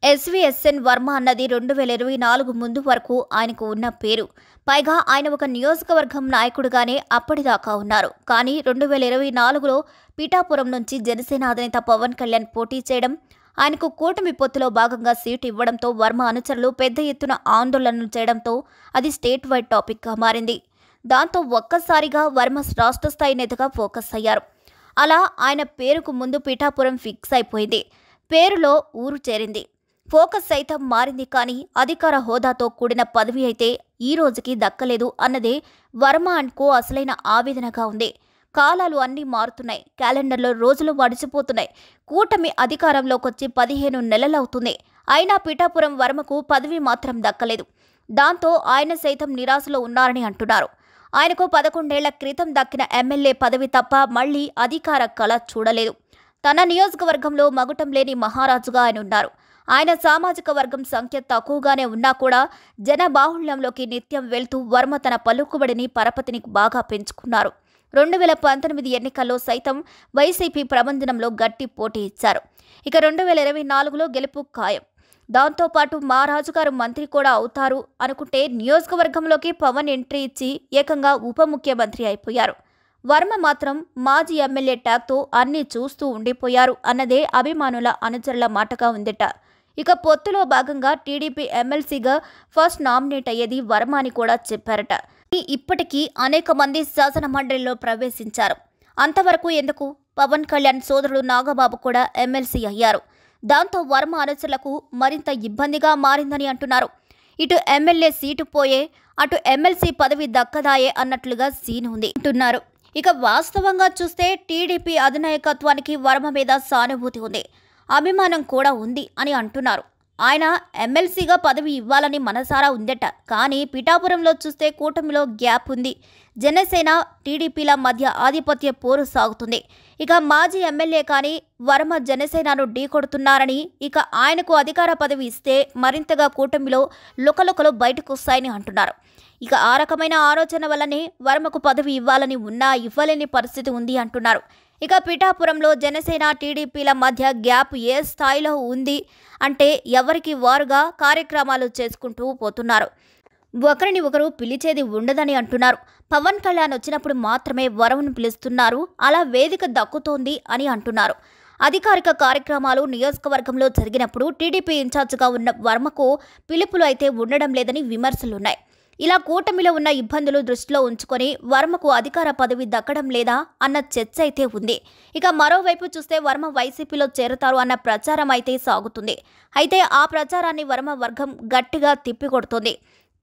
SVSN Varma అన్నది 2024 ముందు వరకు ఆయనకు ఉన్న పేరు. పైగా ఆయన ఒక నియోజకవర్గం నాయకుడిగానే అప్పటిదాకా ఉన్నారు. కానీ 2024లో పిఠాపురం నుంచి జనసేన అధినేత పవన్ కళ్యాణ్ పోటీ చేయడం, ఆయనకు కూటమి పొత్తులో భాగంగా సీటు ఇవ్వడంతో వర్మ అనుచరులు పెద్ద ఎత్తున ఆందోళనలు చేయడంతో అది స్టేట్ వైడ్ టాపిక్గా మారింది. దాంతో ఒక్కసారిగా వర్మ రాష్ట్ర స్థాయి నేతగా ఫోకస్ అయ్యారు. అలా ఆయన పేరుకు ముందు పిఠాపురం ఫిక్స్ అయిపోయింది. పేరులో ఊరు చేరింది. ఫోకస్ సైతం మారింది. కానీ అధికార హోదాతో కూడిన పదవి అయితే ఈ రోజుకి దక్కలేదు అన్నదే వర్మ అండ్ కో అసలైన ఆవేదనగా ఉంది. కాలాలు అన్నీ మారుతున్నాయి. క్యాలెండర్లో రోజులు గడిచిపోతున్నాయి. కూటమి అధికారంలోకొచ్చి 15 నెలలవుతుంది. అయినా పిఠాపురం వర్మకు పదవి మాత్రం దక్కలేదు. దాంతో ఆయన సైతం నిరాశలో ఉన్నారని అంటున్నారు. ఆయనకు 11 ఏళ్ల క్రితం దక్కిన ఎమ్మెల్యే పదవి తప్ప మళ్లీ అధికార కళ చూడలేదు. తన నియోజకవర్గంలో మగుటం లేని మహారాజుగా ఆయన ఉన్నారు. ఆయన సామాజిక వర్గం సంఖ్య తక్కువగానే ఉన్నా కూడా జనబాహుళ్యంలోకి నిత్యం వెళ్తూ వర్మ తన పలుకుబడిని పరపతిని బాగా పెంచుకున్నారు. 2019 ఎన్నికల్లో సైతం వైసీపీ ప్రబంధనంలో గట్టి పోటీ ఇచ్చారు. ఇక 2024లో గెలుపు ఖాయం. దాంతోపాటు మా రాజుగారు మంత్రి కూడా అవుతారు అనుకుంటే నియోజకవర్గంలోకి పవన్ ఎంట్రీ ఇచ్చి ఏకంగా ఉప ముఖ్యమంత్రి అయిపోయారు. వర్మ మాత్రం మాజీ ఎమ్మెల్యే ట్యాగ్తో అన్నీ చూస్తూ ఉండిపోయారు అన్నదే అభిమానుల అనుచరుల మాటగా ఉందట. ఇక పొత్తులో భాగంగా టీడీపీ ఎమ్మెల్సీగా ఫస్ట్ నామినేట్ అయ్యేది వర్మ అని కూడా చెప్పారట. ఇప్పటికీ అనేక మంది శాసన మండలిలో ప్రవేశించారు. అంతవరకు ఎందుకు, పవన్ కళ్యాణ్ సోదరుడు నాగబాబు కూడా ఎమ్మెల్సీ అయ్యారు. దాంతో వర్మ అనుచరులకు మరింత ఇబ్బందిగా మారిందని అంటున్నారు. ఇటు ఎమ్మెల్యే సీటు పోయే, అటు ఎమ్మెల్సీ పదవి దక్కదాయే అన్నట్లుగా సీన్ ఉంది అంటున్నారు. ఇక వాస్తవంగా చూస్తే టీడీపీ అధినాయకత్వానికి వర్మ మీద సానుభూతి ఉంది, అభిమానం కూడా ఉంది అని అంటున్నారు. ఆయన ఎమ్మెల్సీగా పదవి ఇవ్వాలని మనసారా ఉందట. కానీ పిఠాపురంలో చూస్తే కూటమిలో గ్యాప్ ఉంది. జనసేన టీడీపీల మధ్య ఆధిపత్య పోరు సాగుతుంది. ఇక మాజీ ఎమ్మెల్యే కానీ వర్మ జనసేనను ఢీకొడుతున్నారని, ఇక ఆయనకు అధికార పదవి ఇస్తే మరింతగా కూటమిలో లుకలుకలు బయటకు వస్తాయని అంటున్నారు. ఇక ఆ రకమైన ఆలోచన వల్లనే వర్మకు పదవి ఇవ్వాలని ఉన్నా ఇవ్వలేని పరిస్థితి ఉంది అంటున్నారు. ఇక పిఠాపురంలో జనసేన టీడీపీల మధ్య గ్యాప్ ఏ స్థాయిలో ఉంది అంటే ఎవరికి వారుగా కార్యక్రమాలు చేసుకుంటూ పోతున్నారు. ఒకరిని ఒకరు పిలిచేది ఉండదని అంటున్నారు. పవన్ కళ్యాణ్ వచ్చినప్పుడు మాత్రమే వర్మను పిలుస్తున్నారు. అలా వేదిక దక్కుతోంది అని అంటున్నారు. అధికారిక కార్యక్రమాలు నియోజకవర్గంలో జరిగినప్పుడు టీడీపీ ఇన్ఛార్జిగా ఉన్న వర్మకు పిలుపులు అయితే ఉండడం లేదని విమర్శలున్నాయి. ఇలా కూటమిలో ఉన్న ఇబ్బందులు దృష్టిలో ఉంచుకొని వర్మకు అధికార పదవి దక్కడం లేదా అన్న చర్చ అయితే ఉంది. ఇక మరోవైపు చూస్తే వర్మ వైసీపీలో చేరుతారు అన్న ప్రచారం అయితే సాగుతుంది. అయితే ఆ ప్రచారాన్ని వర్మ వర్గం గట్టిగా తిప్పికొడుతోంది.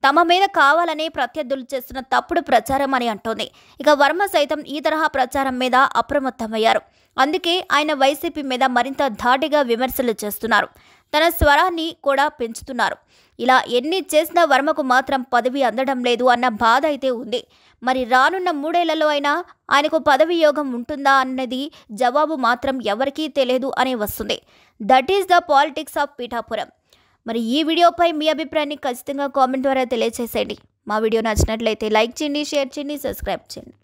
తమ మీద కావాలనే ప్రత్యర్థులు చేస్తున్న తప్పుడు ప్రచారం అని అంటోంది. ఇక వర్మ సైతం ఈ తరహా ప్రచారం మీద అప్రమత్తమయ్యారు. అందుకే ఆయన వైసీపీ మీద మరింత ధాటిగా విమర్శలు చేస్తున్నారు. తన స్వరాన్ని కూడా పెంచుతున్నారు. ఇలా ఎన్ని చేసినా వర్మకు మాత్రం పదవి అందడం లేదు అన్న బాధ అయితే ఉంది. మరి రానున్న 3 ఏళ్లలో అయినా ఆయనకు పదవి యోగం ఉంటుందా అన్నది జవాబు మాత్రం ఎవరికీ తెలియదు అనే వస్తుంది. That is the politics of Pithapuram. మరి ఈ వీడియోపై మీ అభిప్రాయాన్ని ఖచ్చితంగా కామెంట్ ద్వారా తెలియజేసేయండి. మా వీడియో నచ్చినట్లయితే లైక్ చేయండి, షేర్ చేయండి, సబ్స్క్రైబ్ చేయండి.